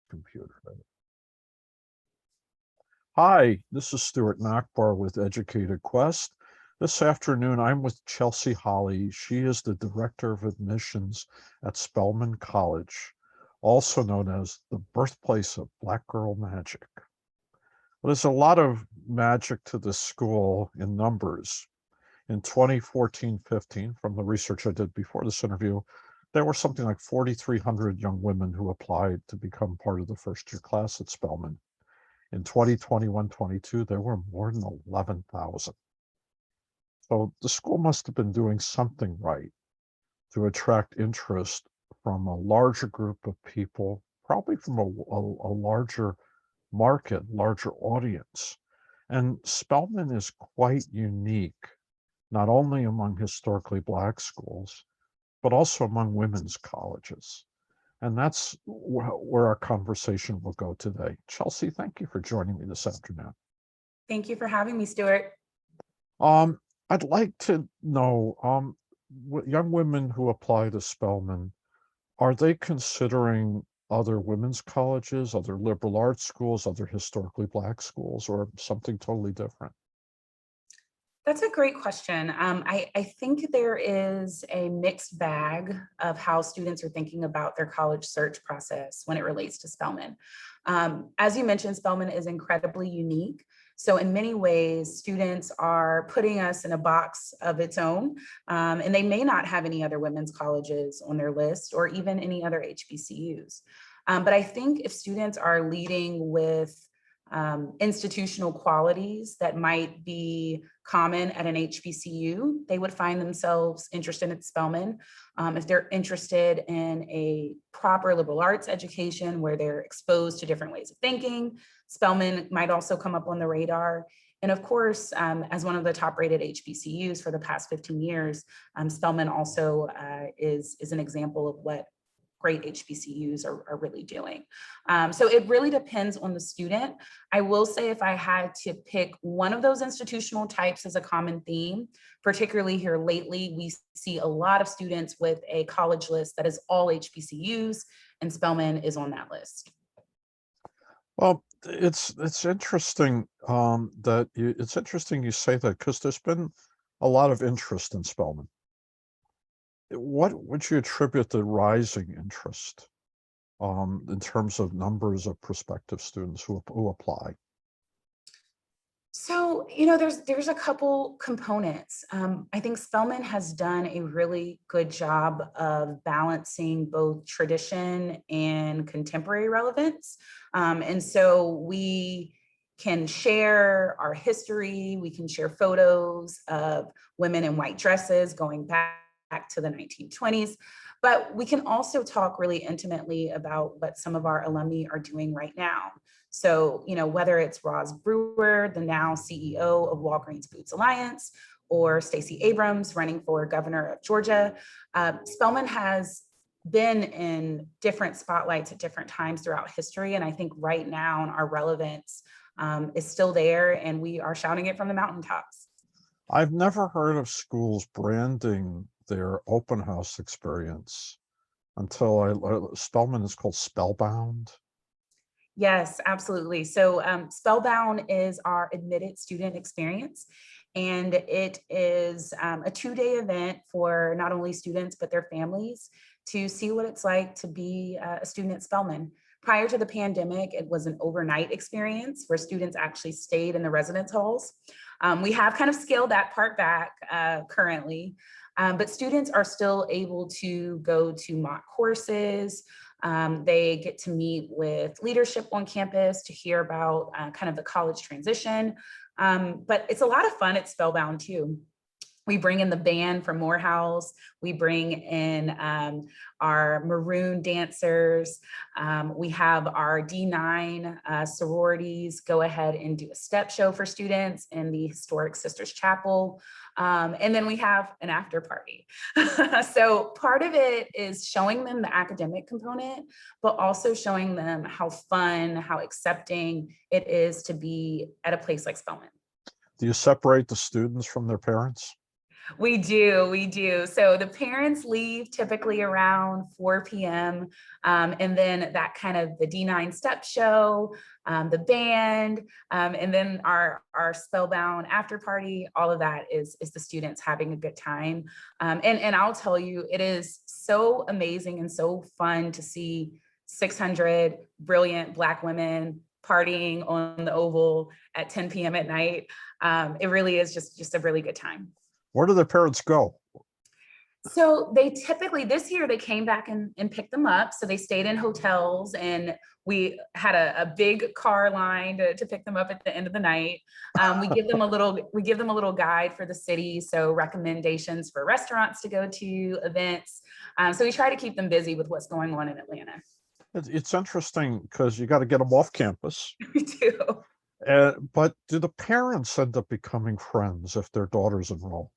computer. Hi, this is Stuart Nachbar with Educated Quest. This afternoon, I'm with Chelsea Holley. She is the Director of Admissions at Spelman College, also known as the birthplace of Black Girl Magic. Well, there's a lot of magic to this school in numbers. In 2014-15, from the research I did before this interview, there were something like 4,300 young women who applied to become part of the first-year class at Spelman. In 2021-22, there were more than 11,000. So the school must have been doing something right to attract interest from a larger group of people, probably from a larger market, larger audience. And Spelman is quite unique, not only among historically Black schools, but also among women's colleges. And that's where our conversation will go today. Chelsea, thank you for joining me this afternoon. Thank you for having me, Stuart. I'd like to know, young women who apply to Spelman, are they considering other women's colleges, other liberal arts schools, other historically Black schools, or something totally different? That's a great question. I think there is a mixed bag of how students are thinking about their college search process when it relates to Spelman. As you mentioned, Spelman is incredibly unique. So in many ways, students are putting us in a box of its own, and they may not have any other women's colleges on their list or even any other HBCUs. But I think if students are leading with institutional qualities that might be common at an HBCU, they would find themselves interested in Spelman. If they're interested in a proper liberal arts education where they're exposed to different ways of thinking, Spelman might also come up on the radar. And of course, as one of the top rated HBCUs for the past 15 years, Spelman also is an example of what great HBCUs are really doing. So it really depends on the student. I will say if I had to pick one of those institutional types as a common theme, particularly here lately, we see a lot of students with a college list that is all HBCUs, and Spelman is on that list. Well, it's interesting it's interesting you say that, because there's been a lot of interest in Spelman. What would you attribute the rising interest in terms of numbers of prospective students who apply? So, there's a couple components. I think Spelman has done a really good job of balancing both tradition and contemporary relevance. And so we can share our history, we can share photos of women in white dresses going back to the 1920s, but we can also talk really intimately about what some of our alumni are doing right now. So, whether it's Roz Brewer, the now CEO of Walgreens Boots Alliance, or Stacey Abrams running for governor of Georgia, Spelman has been in different spotlights at different times throughout history. And I think right now our relevance is still there, and we are shouting it from the mountaintops. I've never heard of schools branding their open house experience until Spelman is called Spellbound. Yes, absolutely. So Spellbound is our admitted student experience, and it is a 2-day event for not only students, but their families to see what it's like to be a student at Spelman. Prior to the pandemic, it was an overnight experience where students actually stayed in the residence halls. We have kind of scaled that part back currently, but students are still able to go to mock courses. They get to meet with leadership on campus to hear about kind of the college transition. But it's a lot of fun at Spellbound too. We bring in the band from Morehouse. We bring in our maroon dancers. We have our D9 sororities go ahead and do a step show for students in the historic Sisters Chapel. And then we have an after party. So part of it is showing them the academic component, but also showing them how fun, how accepting it is to be at a place like Spelman. Do you separate the students from their parents? We do, we do. So the parents leave typically around 4 p.m. And then that kind of the D9 step show, the band, and then our Spellbound after party, all of that is the students having a good time. And I'll tell you, it is so amazing and so fun to see 600 brilliant Black women partying on the Oval at 10 p.m. at night. It really is just a really good time. Where do their parents go? So they typically, this year they came back and picked them up. So they stayed in hotels and we had a big car line to pick them up at the end of the night. We give them a little guide for the city. So recommendations for restaurants to go to, events. So we try to keep them busy with what's going on in Atlanta. It's interesting because you got to get them off campus. We do. But do the parents end up becoming friends if their daughters enroll?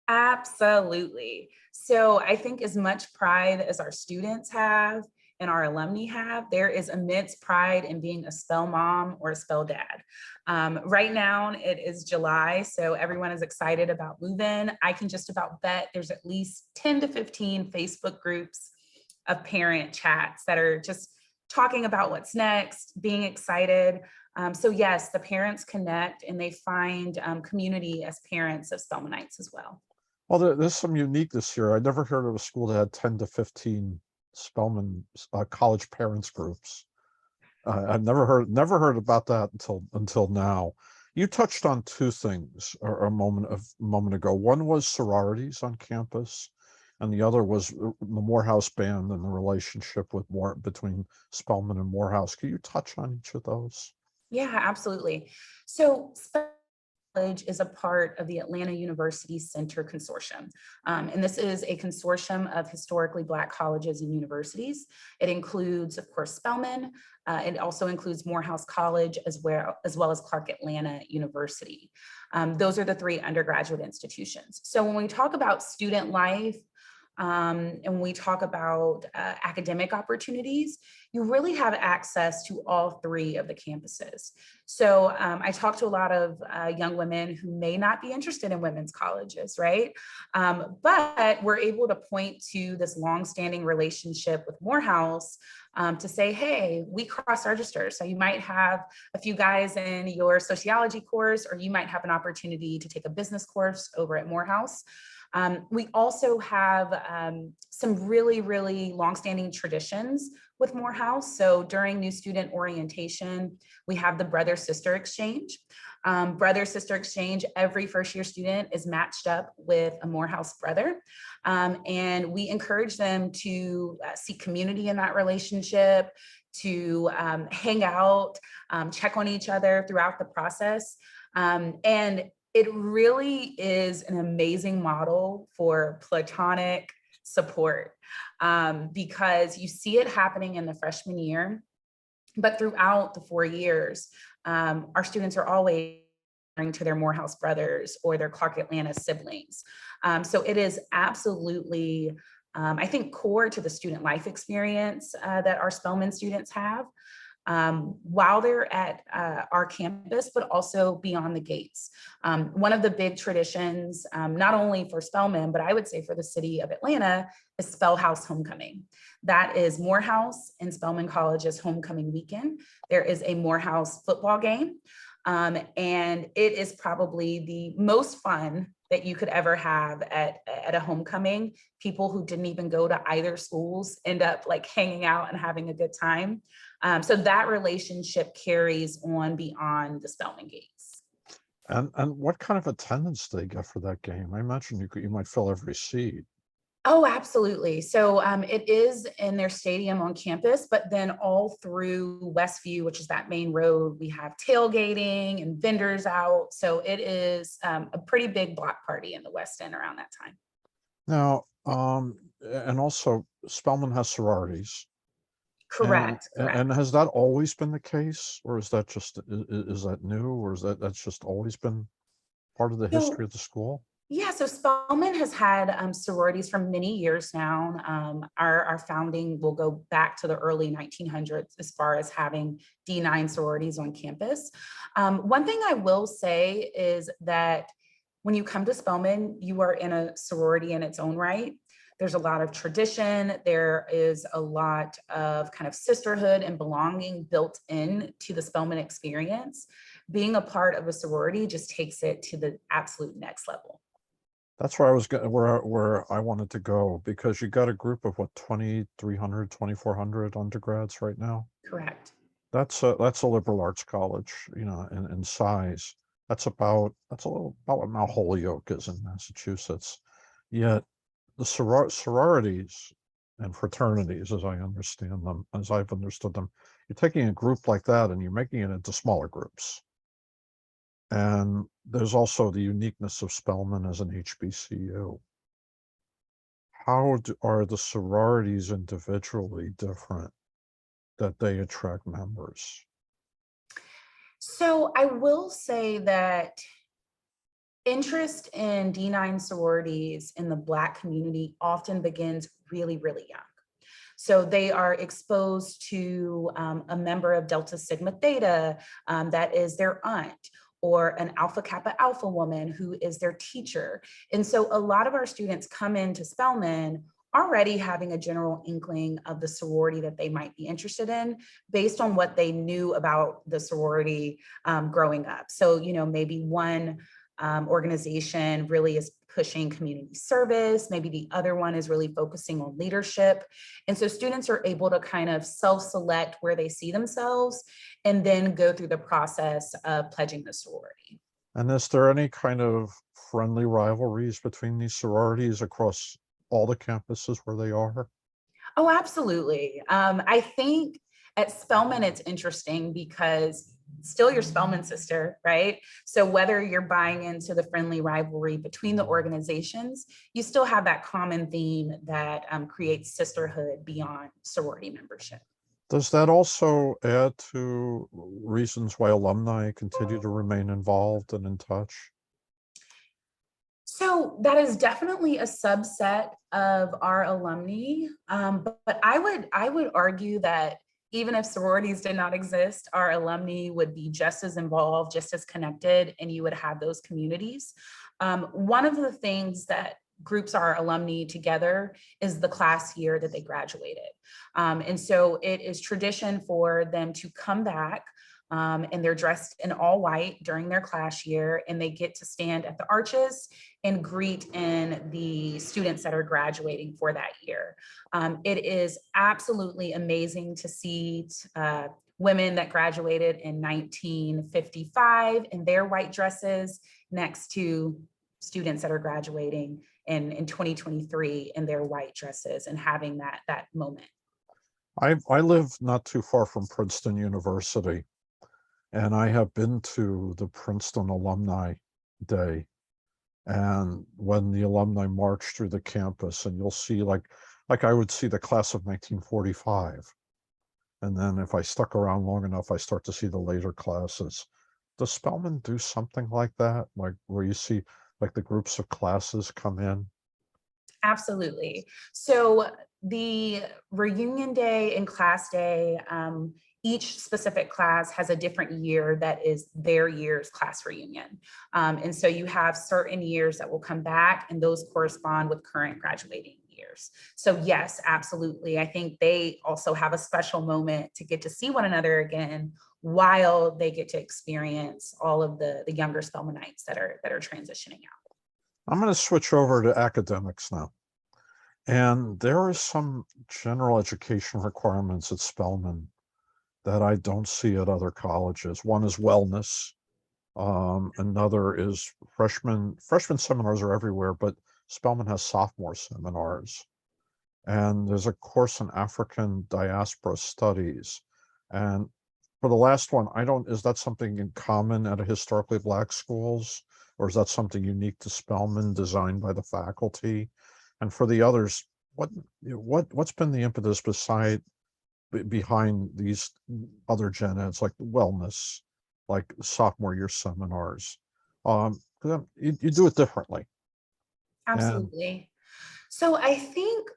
Absolutely. So I think as much pride as our students have and our alumni have, there is immense pride in being a Spell mom or a Spell dad. Right now it is July, so everyone is excited about move-in. I can just about bet there's at least 10 to 15 Facebook groups of parent chats that are just talking about what's next, being excited. So yes, the parents connect and they find community as parents of Spelmanites as well. Well, there's some unique this year. I never heard of a school that had 10 to 15 Spelman college parents groups. I've never heard about that until now. You touched on two things a moment ago. One was sororities on campus, and the other was the Morehouse band and the relationship between Spelman and Morehouse. Can you touch on each of those? Yeah, absolutely. So College is a part of the Atlanta University Center Consortium. And this is a consortium of historically Black colleges and universities. It includes, of course, Spelman. It also includes Morehouse College as well as Clark Atlanta University. Those are the three undergraduate institutions. So when we talk about student life, and we talk about academic opportunities, you really have access to all three of the campuses. So I talk to a lot of young women who may not be interested in women's colleges, right? But we're able to point to this longstanding relationship with Morehouse to say, hey, we cross register. So you might have a few guys in your sociology course, or you might have an opportunity to take a business course over at Morehouse. We also have some really, really longstanding traditions with Morehouse. So during new student orientation, we have the brother-sister exchange. Brother-sister exchange, every first-year student is matched up with a Morehouse brother. And we encourage them to seek community in that relationship, to hang out, check on each other throughout the process. And it really is an amazing model for platonic support because you see it happening in the freshman year, but throughout the 4 years, our students are always referring to their Morehouse brothers or their Clark Atlanta siblings. So it is absolutely, I think, core to the student life experience that our Spelman students have. While they're at our campus, but also beyond the gates. One of the big traditions, not only for Spelman, but I would say for the city of Atlanta, is Spell House Homecoming. That is Morehouse and Spelman College's homecoming weekend. There is a Morehouse football game, and it is probably the most fun that you could ever have at a homecoming. People who didn't even go to either schools end up like hanging out and having a good time. So that relationship carries on beyond the Spelman gates. And what kind of attendance do they get for that game? I imagine you might fill every seat. Oh, absolutely. So it is in their stadium on campus, but then all through Westview, which is that main road, we have tailgating and vendors out. So it is a pretty big block party in the West End around that time. Now, and also Spelman has sororities. Correct. And has that always been the case, or is that just is that new, or is that's just always been part of the history of the school? Yeah, so Spelman has had sororities for many years now. Our founding will go back to the early 1900s as far as having D9 sororities on campus. One thing I will say is that when you come to Spelman, you are in a sorority in its own right. There's a lot of tradition. There is a lot of kind of sisterhood and belonging built in to the Spelman experience. Being a part of a sorority just takes it to the absolute next level. That's where I was going, where I wanted to go, because you got a group of what, 2,300, 2,400 undergrads right now. Correct. That's a liberal arts college, in size. That's a little about what Mount Holyoke is in Massachusetts. Yet the sororities and fraternities, as I understand them, as I've understood them, you're taking a group like that and you're making it into smaller groups. And there's also the uniqueness of Spelman as an HBCU. Are the sororities individually different that they attract members? So I will say that interest in D9 sororities in the Black community often begins really, really young. So they are exposed to a member of Delta Sigma Theta that is their aunt, or an Alpha Kappa Alpha woman who is their teacher. And so a lot of our students come into Spelman already having a general inkling of the sorority that they might be interested in based on what they knew about the sorority growing up. So, maybe one organization really is pushing community service. Maybe the other one is really focusing on leadership. And so students are able to kind of self-select where they see themselves and then go through the process of pledging the sorority. And is there any kind of friendly rivalries between these sororities across all the campuses where they are? Oh, absolutely. I think at Spelman, it's interesting because still your Spelman sister, right? So whether you're buying into the friendly rivalry between the organizations, you still have that common theme that creates sisterhood beyond sorority membership. Does that also add to reasons why alumni continue to remain involved and in touch? So that is definitely a subset of our alumni, but I would argue that even if sororities did not exist, our alumni would be just as involved, just as connected, and you would have those communities. One of the things that groups our alumni together is the class year that they graduated. And so it is tradition for them to come back and they're dressed in all white during their class year, and they get to stand at the arches and greet in the students that are graduating for that year. It is absolutely amazing to see women that graduated in 1955 in their white dresses next to students that are graduating in 2023 in their white dresses and having that moment. I live not too far from Princeton University, and I have been to the Princeton Alumni Day. And when the alumni march through the campus, and you'll see like I would see the class of 1945. And then if I stuck around long enough, I start to see the later classes. Does Spelman do something like that? Like where you see like the groups of classes come in? Absolutely. So the reunion day and class day, each specific class has a different year that is their year's class reunion. And so you have certain years that will come back, and those correspond with current graduating years. So yes, absolutely. I think they also have a special moment to get to see one another again while they get to experience all of the younger Spelmanites that are transitioning out. I'm going to switch over to academics now. And there are some general education requirements at Spelman that I don't see at other colleges. One is wellness. Another is freshman seminars are everywhere, but Spelman has sophomore seminars. And there's a course in African diaspora studies. And for the last one, is that something in common at a historically Black schools? Or is that something unique to Spelman designed by the faculty? And for the others, what's been the impetus behind these other gen eds like wellness, like sophomore year seminars? You do it differently. And Absolutely. So I think,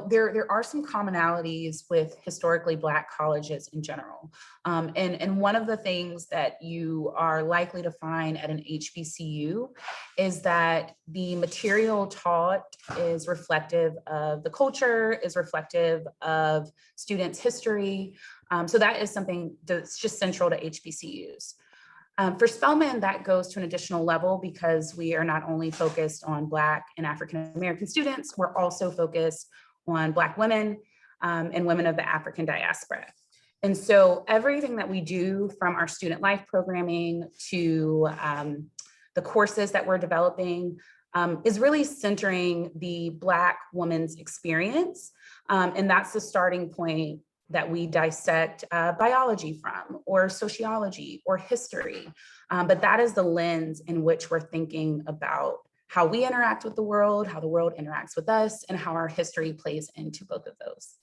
there are some commonalities with historically Black colleges in general. And one of the things that you are likely to find at an HBCU is that the material taught is reflective of the culture, is reflective of students' history. So that is something that's just central to HBCUs. For Spelman, that goes to an additional level because we are not only focused on Black and African American students, we're also focused on Black women and women of the African diaspora. And so everything that we do, from our student life programming to the courses that we're developing, is really centering the Black woman's experience. And that's the starting point that we dissect biology from, or sociology, or history. But that is the lens in which we're thinking about how we interact with the world, how the world interacts with us, and how our history plays into both of those.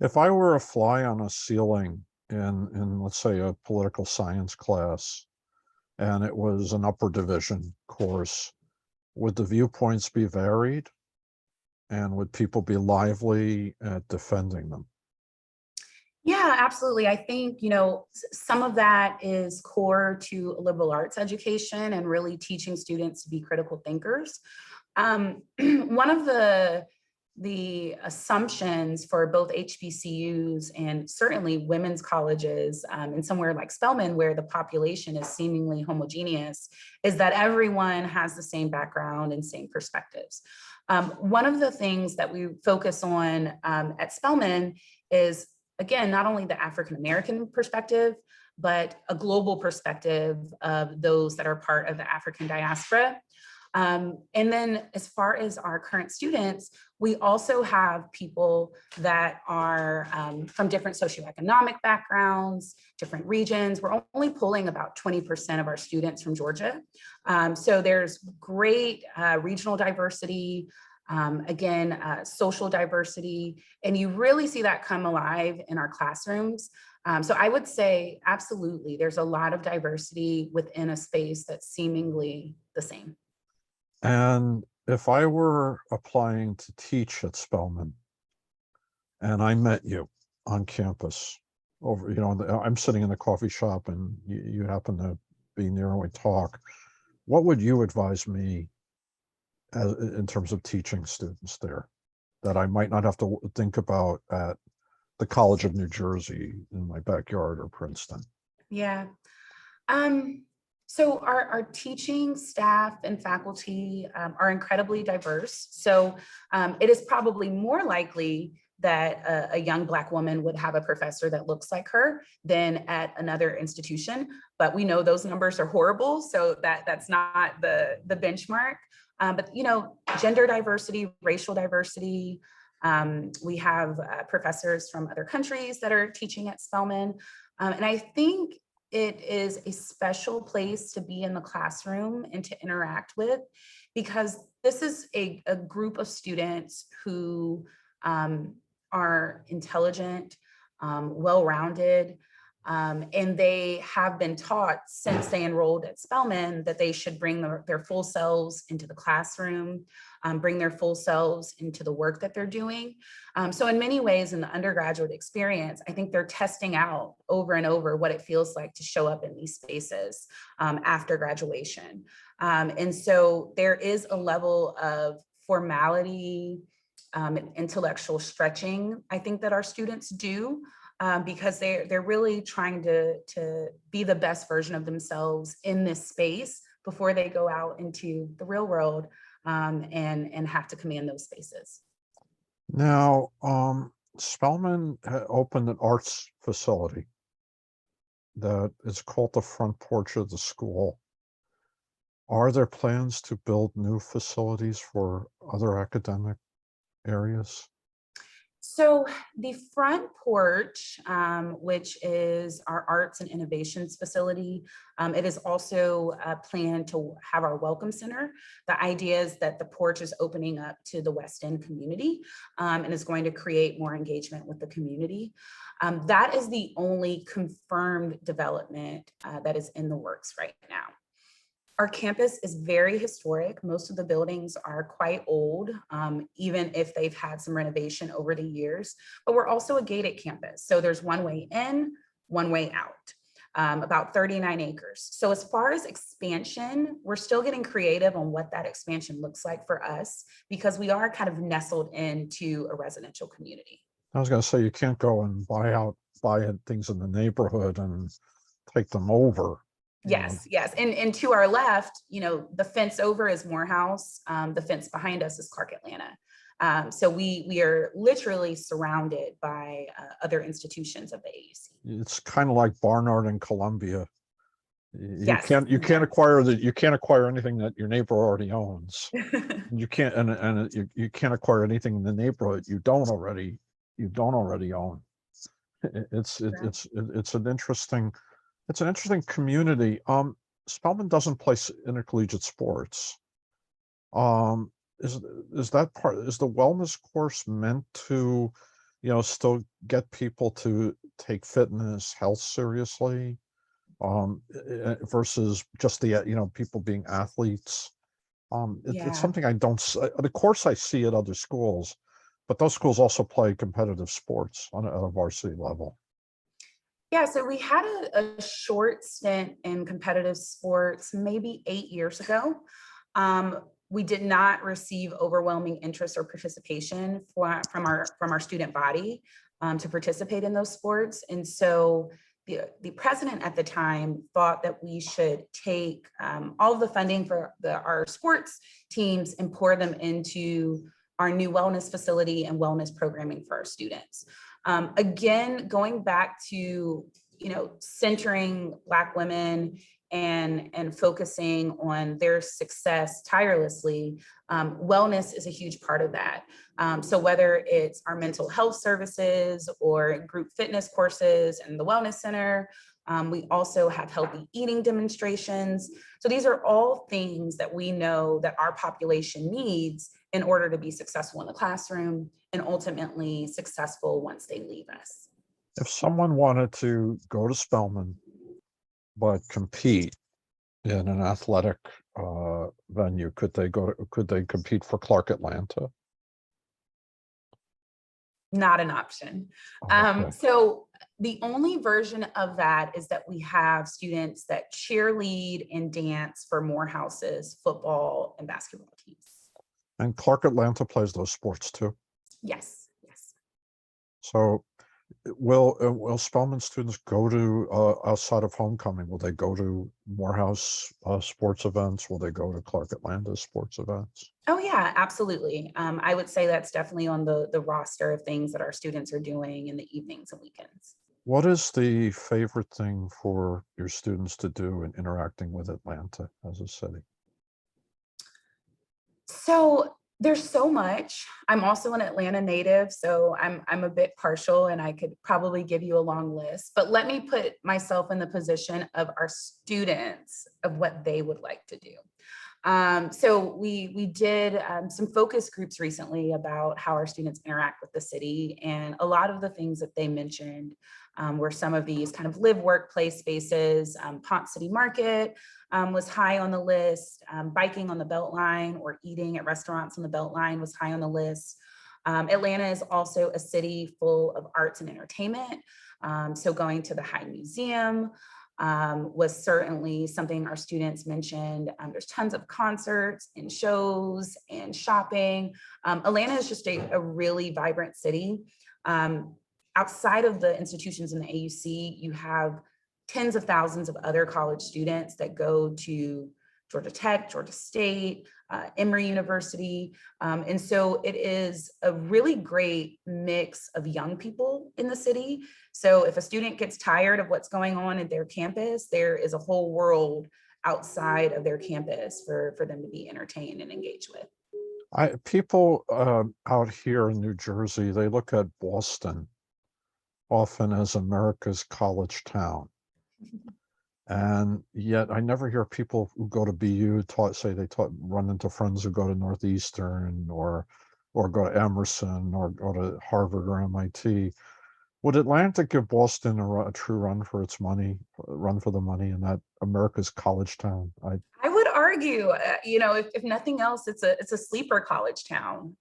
If I were a fly on a ceiling in let's say a political science class, and it was an upper division course, would the viewpoints be varied? And would people be lively at defending them? Yeah, absolutely. I think, some of that is core to a liberal arts education and really teaching students to be critical thinkers. One of the assumptions for both HBCUs and certainly women's colleges, and somewhere like Spelman, where the population is seemingly homogeneous, is that everyone has the same background and same perspectives. One of the things that we focus on at Spelman is, again, not only the African American perspective, but a global perspective of those that are part of the African diaspora. And then as far as our current students, we also have people that are from different socioeconomic backgrounds, different regions. We're only pulling about 20% of our students from Georgia. So there's great regional diversity, social diversity, and you really see that come alive in our classrooms. So I would say, absolutely, there's a lot of diversity within a space that's seemingly the same. And if I were applying to teach at Spelman and I met you on campus over, I'm sitting in the coffee shop and you happen to be near and we talk, what would you advise me in terms of teaching students there that I might not have to think about at the College of New Jersey in my backyard or Princeton? Yeah. So our teaching staff and faculty are incredibly diverse. So it is probably more likely that a young Black woman would have a professor that looks like her than at another institution. But we know those numbers are horrible, so that's not the benchmark. But gender diversity, racial diversity. We have professors from other countries that are teaching at Spelman. And I think it is a special place to be in the classroom and to interact with, because this is a group of students who are intelligent, well-rounded, and they have been taught since they enrolled at Spelman that they should bring their full selves into the classroom, bring their full selves into the work that they're doing. So in many ways, in the undergraduate experience, I think they're testing out over and over what it feels like to show up in these spaces after graduation. And so there is a level of formality, intellectual stretching, I think, that our students do. Because they're really trying to be the best version of themselves in this space before they go out into the real world and have to command those spaces. Now, Spelman opened an arts facility that is called the front porch of the school. Are there plans to build new facilities for other academic areas? So the front porch, which is our arts and innovations facility, it is also planned to have our welcome center. The idea is that the porch is opening up to the West End community and is going to create more engagement with the community. That is the only confirmed development that is in the works right now. Our campus is very historic. Most of the buildings are quite old, even if they've had some renovation over the years, but we're also a gated campus. So there's one way in, one way out, about 39 acres. So as far as expansion, we're still getting creative on what that expansion looks like for us because we are kind of nestled into a residential community. I was going to say, you can't go and buy things in the neighborhood and take them over. Yes, yes. And to our left, the fence over is Morehouse. The fence behind us is Clark Atlanta. So we are literally surrounded by other institutions of the AUC. It's kind of like Barnard and Columbia. Yes. You can't acquire anything that your neighbor already owns. You can't you can't acquire anything in the neighborhood you don't already own. It's an interesting community. Spelman doesn't play intercollegiate sports. Um, is that is the wellness course meant to, still get people to take fitness, health seriously, versus just the, people being athletes? It's Yeah. something I don't, of course I see at other schools, but those schools also play competitive sports at a varsity level. Yeah, so we had a short stint in competitive sports maybe 8 years ago. We did not receive overwhelming interest or participation from our student body to participate in those sports. And so the president at the time thought that we should take all of the funding for our sports teams and pour them into our new wellness facility and wellness programming for our students. Again, going back to, centering Black women and focusing on their success tirelessly, wellness is a huge part of that. So whether it's our mental health services or group fitness courses and the wellness center, we also have healthy eating demonstrations. So these are all things that we know that our population needs in order to be successful in the classroom and ultimately successful once they leave us. If someone wanted to go to Spelman but compete in an athletic venue, could they compete for Clark Atlanta? Not an option. Okay. So the only version of that is that we have students that cheerlead and dance for Morehouse's football and basketball teams. And Clark Atlanta plays those sports too. Yes, yes. So will Spelman students go to outside of homecoming? Will they go to Morehouse sports events? Will they go to Clark Atlanta sports events? Oh yeah, absolutely. I would say that's definitely on the roster of things that our students are doing in the evenings and weekends. What is the favorite thing for your students to do in interacting with Atlanta as a city? So there's so much. I'm also an Atlanta native, so I'm a bit partial and I could probably give you a long list, but let me put myself in the position of our students of what they would like to do. So we did some focus groups recently about how our students interact with the city, and a lot of the things that they mentioned were some of these kind of live work play spaces. Ponce City Market was high on the list. Biking on the Beltline or eating at restaurants on the Beltline was high on the list. Atlanta is also a city full of arts and entertainment. So going to the High Museum was certainly something our students mentioned. There's tons of concerts and shows and shopping. Atlanta is just a really vibrant city. Outside of the institutions in the AUC, you have tens of thousands of other college students that go to Georgia Tech, Georgia State, Emory University. And so it is a really great mix of young people in the city. So if a student gets tired of what's going on at their campus, there is a whole world outside of their campus for them to be entertained and engaged with. People out here in New Jersey, they look at Boston often as America's college town. And yet I never hear people who go to BU run into friends who go to Northeastern or go to Emerson or go to Harvard or MIT. Would Atlanta give Boston a true run for its money, run for the money in that America's college town? I would argue, if nothing else, it's a sleeper college town.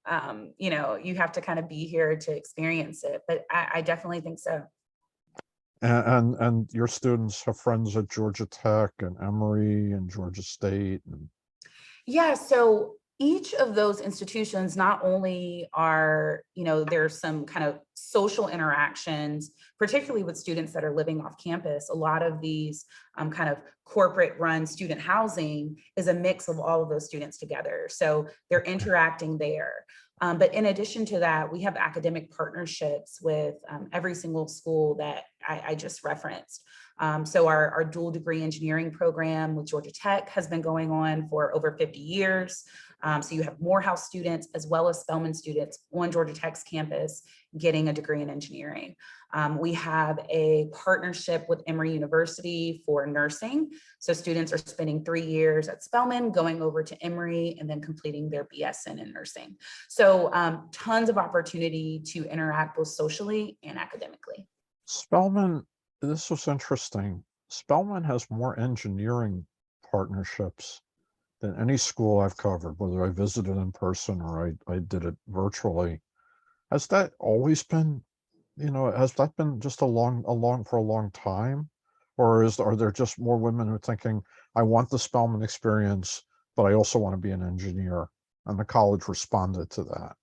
You have to kind of be here to experience it, but I definitely think so. And your students have friends at Georgia Tech and Emory and Georgia State. And Yeah, so each of those institutions not only are, there's some kind of social interactions, particularly with students that are living off campus. A lot of these kind of corporate run student housing is a mix of all of those students together. So they're interacting there. But in addition to that, we have academic partnerships with every single school that I just referenced. So our dual degree engineering program with Georgia Tech has been going on for over 50 years. So you have Morehouse students as well as Spelman students on Georgia Tech's campus getting a degree in engineering. We have a partnership with Emory University for nursing. So students are spending 3 years at Spelman, going over to Emory, and then completing their BSN in nursing. So tons of opportunity to interact both socially and academically. Spelman, this was interesting. Spelman has more engineering partnerships than any school I've covered, whether I visited in person or I did it virtually. Has that always been, has that been just for a long time? Or are there just more women who are thinking, I want the Spelman experience, but I also want to be an engineer? And the college responded to that.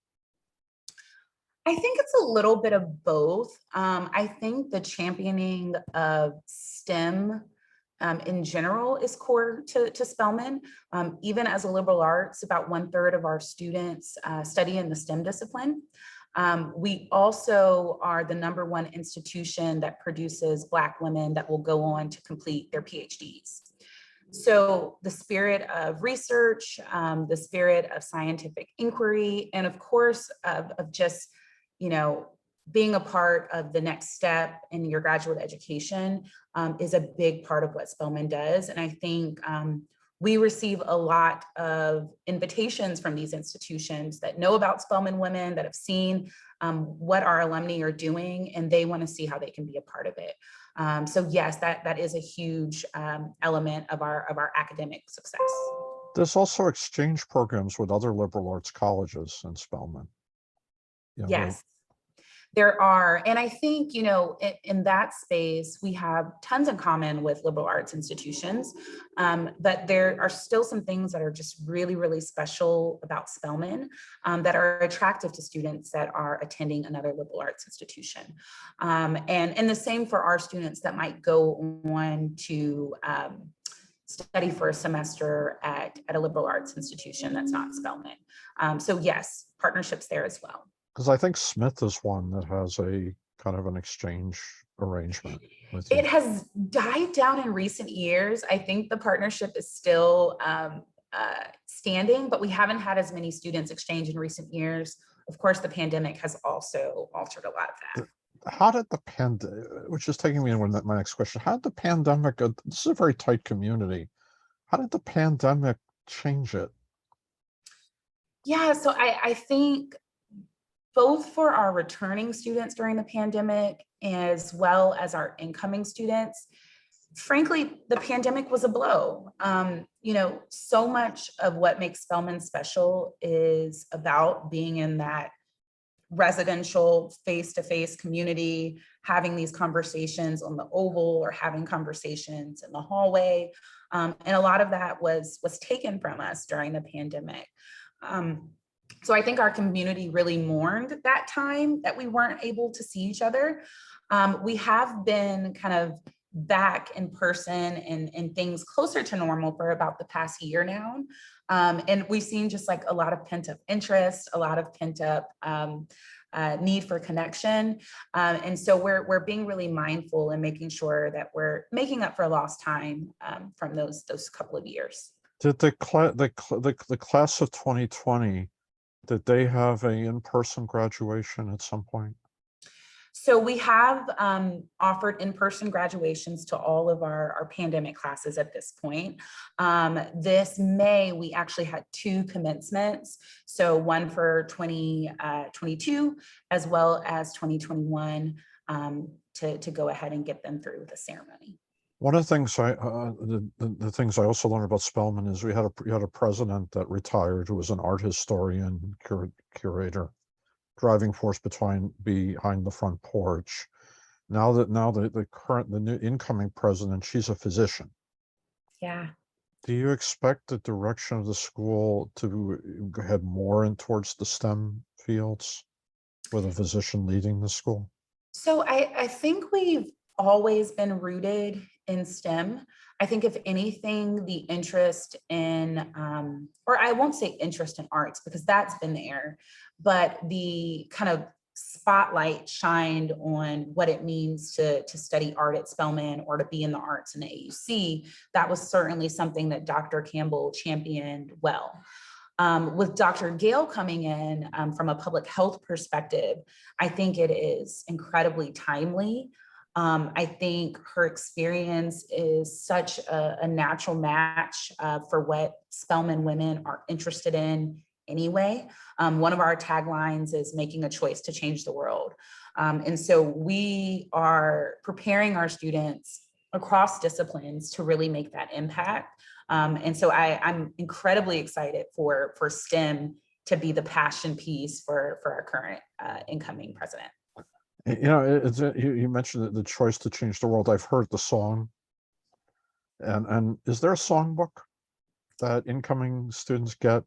I think it's a little bit of both. I think the championing of STEM in general is core to Spelman. Even as a liberal arts, about 1/3 of our students study in the STEM discipline. We also are the #1 institution that produces Black women that will go on to complete their PhDs. So the spirit of research, the spirit of scientific inquiry, and of course of just, being a part of the next step in your graduate education is a big part of what Spelman does. And I think we receive a lot of invitations from these institutions that know about Spelman women, that have seen what our alumni are doing, and they want to see how they can be a part of it. So yes, that is a huge element of our academic success. There's also exchange programs with other liberal arts colleges in Spelman. Yes. There are, and I think, in that space, we have tons in common with liberal arts institutions, but there are still some things that are just really, really special about Spelman that are attractive to students that are attending another liberal arts institution. And the same for our students that might go on to study for a semester at a liberal arts institution that's not Spelman. So yes, partnerships there as well. Because I think Smith is one that has a kind of an exchange arrangement with you. It has died down in recent years. I think the partnership is still standing, but we haven't had as many students exchange in recent years. Of course, the pandemic has also altered a lot of that. How did the which is taking me to my next question, how did the pandemic, this is a very tight community, how did the pandemic change it? Yeah, so I think both for our returning students during the pandemic as well as our incoming students, frankly, the pandemic was a blow. So much of what makes Spelman special is about being in that residential face-to-face community, having these conversations on the oval or having conversations in the hallway. And a lot of that was taken from us during the pandemic. So I think our community really mourned that time that we weren't able to see each other. We have been kind of back in person and things closer to normal for about the past year now. And we've seen just like a lot of pent up interest, a lot of pent up need for connection. And so we're being really mindful and making sure that we're making up for lost time from those couple of years. Did the class of 2020, did they have a in-person graduation at some point? So we have offered in-person graduations to all of our pandemic classes at this point. This May, we actually had 2 commencements. So one for 2022 as well as 2021 to go ahead and get them through the ceremony. One of the things the things I also learned about Spelman is we had a president that retired who was an art historian, curator, driving force behind the front porch. Now the new incoming president, she's a physician. Yeah. Do you expect the direction of the school to head more in towards the STEM fields with a physician leading the school? So I think we've always been rooted in STEM. I think if anything, the interest in, or I won't say interest in arts because that's been there, but the kind of spotlight shined on what it means to study art at Spelman or to be in the arts in the AUC. That was certainly something that Dr. Campbell championed well. With Dr. Gale coming in from a public health perspective, I think it is incredibly timely. I think her experience is such a natural match for what Spelman women are interested in anyway. One of our taglines is making a choice to change the world. And so we are preparing our students across disciplines to really make that impact. And so I'm incredibly excited for STEM to be the passion piece for our current incoming president. You mentioned the choice to change the world. I've heard the song, and is there a songbook that incoming students get?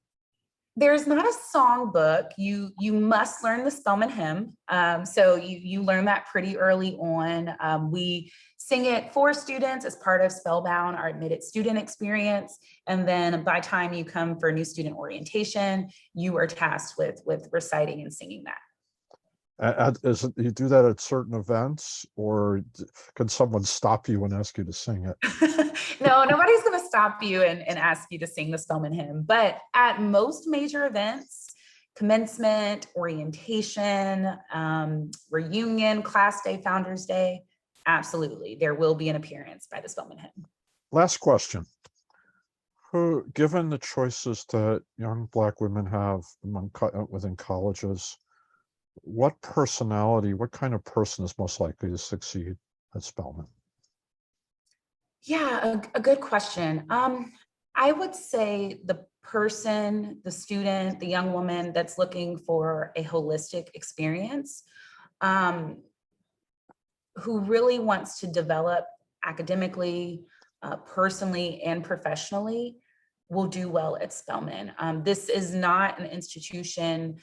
There's not a songbook. You must learn the Spelman hymn. So you learn that pretty early on. We sing it for students as part of Spellbound, our admitted student experience. And then by the time you come for new student orientation, you are tasked with reciting and singing that. You do that at certain events, or can someone stop you and ask you to sing it? No, nobody's going to stop you and ask you to sing the Spelman hymn. But at most major events, commencement, orientation, reunion, class day, founders day, absolutely, there will be an appearance by the Spelman hymn. Last question. Given the choices that young Black women have within colleges, what kind of person is most likely to succeed at Spelman? Yeah, a good question. I would say the person, the student, the young woman that's looking for a holistic experience, who really wants to develop academically, personally, and professionally, will do well at Spelman. This is not an institution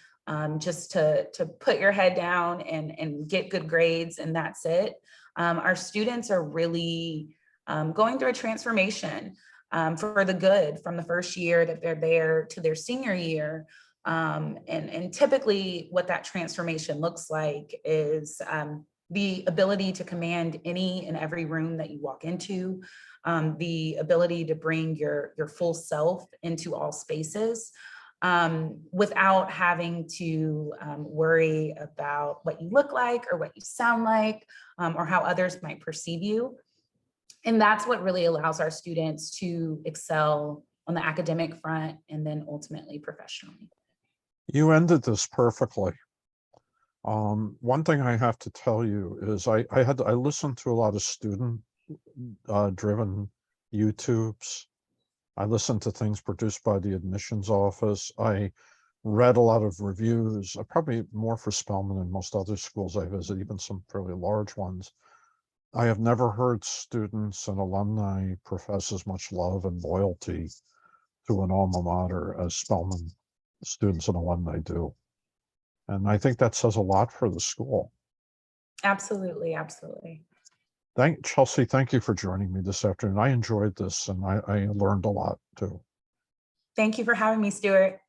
just to put your head down and get good grades and that's it. Our students are really going through a transformation for the good from the first year that they're there to their senior year. And typically what that transformation looks like is the ability to command any and every room that you walk into, the ability to bring your full self into all spaces without having to worry about what you look like or what you sound like or how others might perceive you. And that's what really allows our students to excel on the academic front and then ultimately professionally. You ended this perfectly. One thing I have to tell you is I listened to a lot of student driven YouTubes. I listened to things produced by the admissions office. I read a lot of reviews, probably more for Spelman than most other schools I visit, even some fairly large ones. I have never heard students and alumni profess as much love and loyalty to an alma mater as Spelman students and alumni do. And I think that says a lot for the school. Absolutely, absolutely. Chelsea, thank you for joining me this afternoon. I enjoyed this and I learned a lot too. Thank you for having me, Stuart.